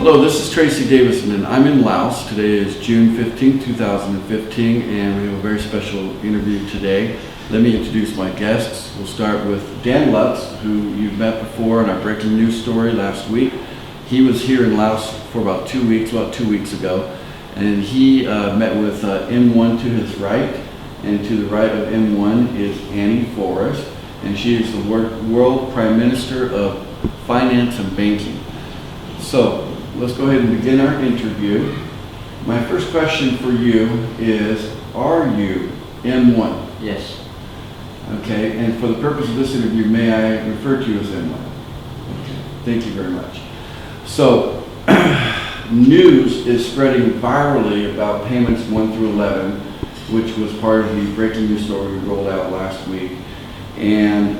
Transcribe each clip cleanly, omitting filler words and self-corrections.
Hello, this is Tracy Davison, and I'm in Laos. Today is June 15, 2015, and we have a very special interview today. Let me introduce my guests. We'll start with Dan Lutz, who you've met before in our breaking news story last week. He was here in Laos for about 2 weeks ago, and he met with M1 to his right, and to the right of M1 is Annie Forrest, and she is the World Prime Minister of Finance and Banking. So, let's go ahead and begin our interview. My first question for you is, are you M1? Yes. Okay, and for the purpose of this interview, may I refer to you as M1? Okay, thank you very much. So, news is spreading virally about payments 1 through 11, which was part of the breaking news story we rolled out last week. And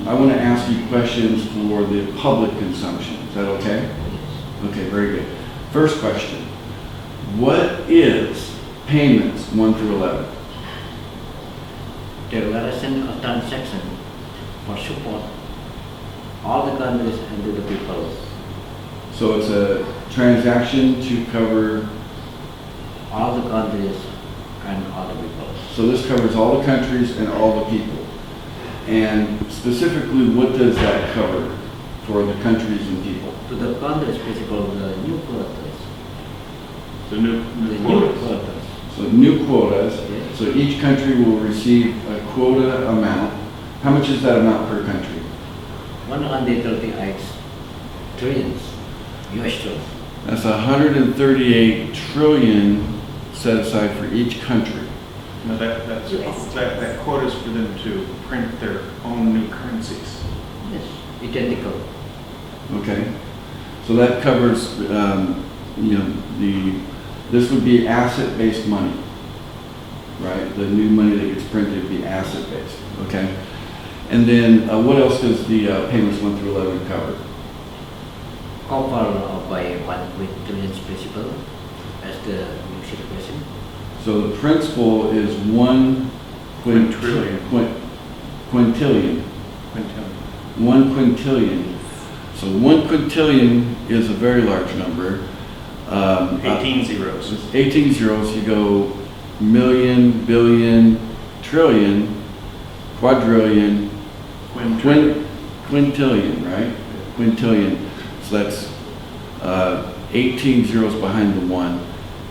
I want to ask you questions for the public consumption. Is that okay? Okay, very good. First question. What is payments 1 through 11? Declaration of transaction for support all the countries and to the people. So it's a transaction to cover, All the countries and all the people. so this covers all the countries and all the people. And specifically, what does that cover for the countries and people? To the countries, basically the new quotas. The new The new quotas. quotas. So new quotas, Yes. so each country will receive a quota amount. How much is that amount per country? 138 trillions US dollars. That's 138 trillion set aside for each country. No, that quota is for them to print their own new currencies. Yes. Identical. Okay, so that covers, this would be asset-based money, right? The new money that gets printed would be asset-based, okay? And then what else does the payments 1 through 11 cover? Covered by 1 trillion principle as the new situation. So the principal is 1 Quintillion. quintillion. Quintillion. 1 quintillion. So 1 quintillion is a very large number. 18 zeros. It's 18 zeros. You go million, billion, trillion, quadrillion, Quintillion. quintillion, right? Quintillion. So that's 18 zeros behind the 1.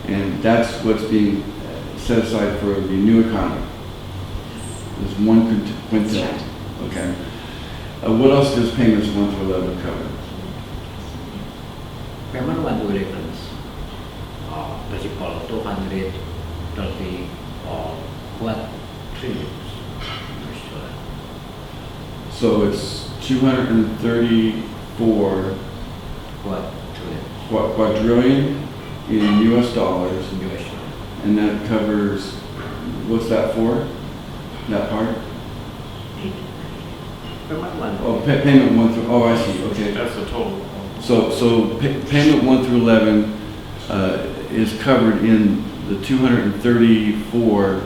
And that's what's being set aside for the new economy. There's 1 quintillion. Okay. What else does payments 1 through 11 cover? Payment 1 to 11. Principal 230 or what trillions US dollars. So it's 234 What trillions quadrillion in US dollars, US dollars. and that covers, what's that for? That part? Payment 1. Oh, payment 1 through, oh, I see, okay. That's the total. So payment 1 through 11 is covered in the 234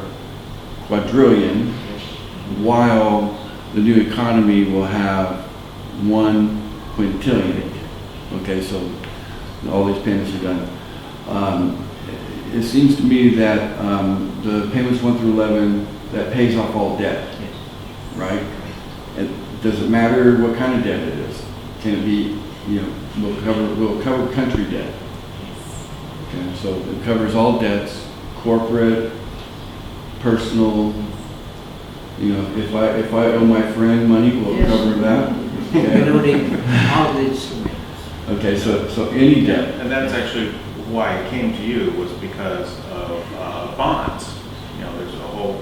quadrillion, while the new economy will have 1 quintillion. Okay, so all these payments are done. It seems to me that the payments 1 through 11, that pays off all debt, Yes. right? And does it matter what kind of debt it is? Can it be, will cover country debt? Okay, so it covers all debts, corporate, personal. If I owe my friend money, will it Yes. cover that? Okay. Including all the instruments. Okay, so any debt. And that's actually why it came to you, was because of bonds. There's a whole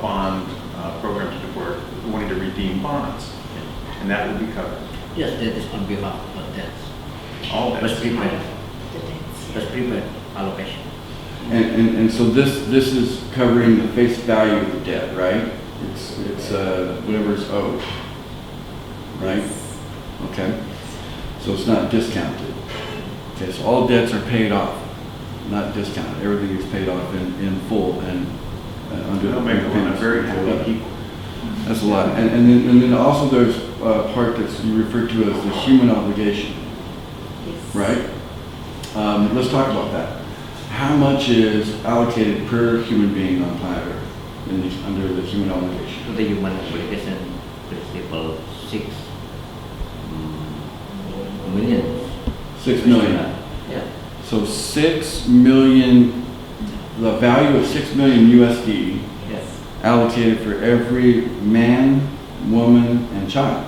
bond program to work, wanting to redeem bonds, and that will be covered. Yes, that is on behalf of that. All Was debts. prepared. Was prepared allocation. And so this is covering the face value of the debt, right? It's whatever's owed, right? Okay, so it's not discounted. Okay, so all debts are paid off, not discounted. Everything is paid off in full and under That'll make a lot of payments. very happy people. That's a lot. And then also there's a part that you refer to as the human obligation. right? Let's talk about that. How much is allocated per human being on planet Earth under the human obligation? To the human obligation principle, 6 million. 6 million. Yeah. So 6 million, the value of 6 million USD Yes. allocated for every man, woman, and child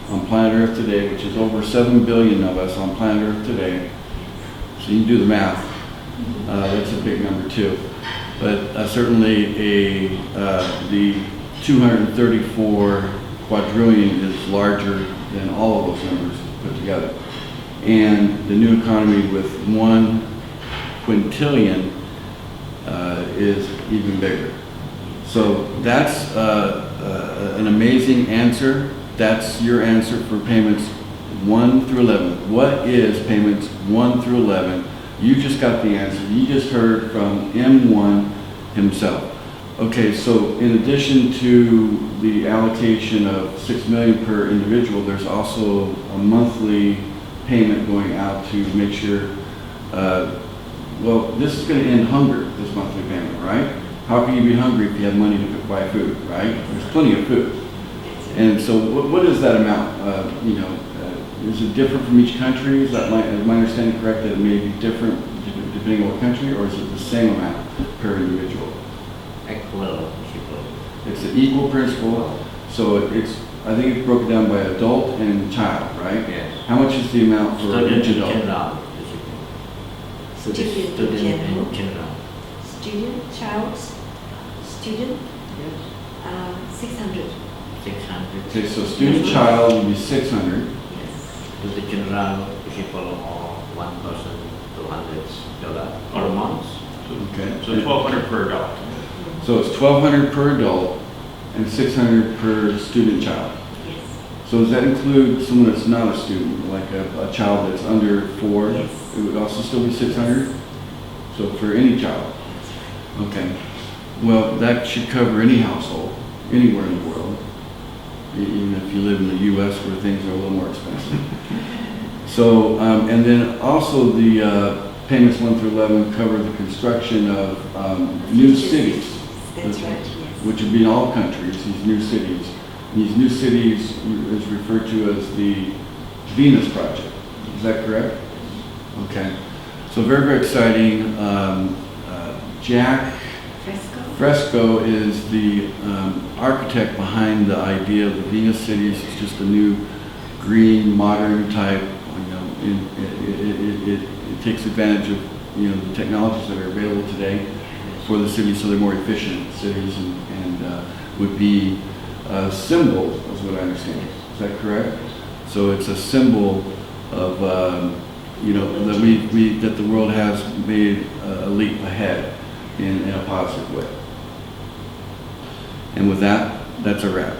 on planet Earth today, which is over 7 billion of us on planet Earth today. So you can do the math. That's a big number too. But certainly the 234 quadrillion is larger than all of those numbers put together. And the new economy with 1 quintillion is even bigger. So that's an amazing answer. That's your answer for payments 1 through 11. What is payments 1 through 11? You just got the answer. You just heard from M1 himself. Okay, so in addition to the allocation of 6 million per individual, there's also a monthly payment going out to make sure, well, this is going to end hunger, this monthly payment, right? How can you be hungry if you have money to buy food, right? There's plenty of food. And so what is that amount? Is it different from each country? Is my understanding correct that it may be different depending on what country, or is it the same amount per individual? Equal principle. It's an equal principle, so I think it's broken down by adult and child, right? Yes. How much is the amount for Student each in adult? general. Student in Student general. in general. Student, child, student, Yes. 600. 600. Okay, so student child would be 600. Yes. To the general people or $1,200 per month. Okay. So 1,200 per adult. So it's 1,200 per adult and 600 per student child. Yes. So does that include someone that's not a student, like a child that's under 4? Yes. It would also still be 600? So for any child? Okay. Well, that should cover any household, anywhere in the world, even if you live in the U.S. where things are a little more expensive. So, and then also the payments 1 through 11 cover the construction of new cities. That's right, yes. Which would be in all countries, these new cities. These new cities is referred to as the Venus Project. Is that correct? Okay. So very, very exciting. Jack Fresco? Fresco is the architect behind the idea of the Venus cities. It's just a new green, modern type. It takes advantage of the technologies that are available today for the cities, so they're more efficient cities and would be symbols, is what I understand. Is that correct? So it's a symbol of that the world has made a leap ahead in a positive way. And with that, that's a wrap.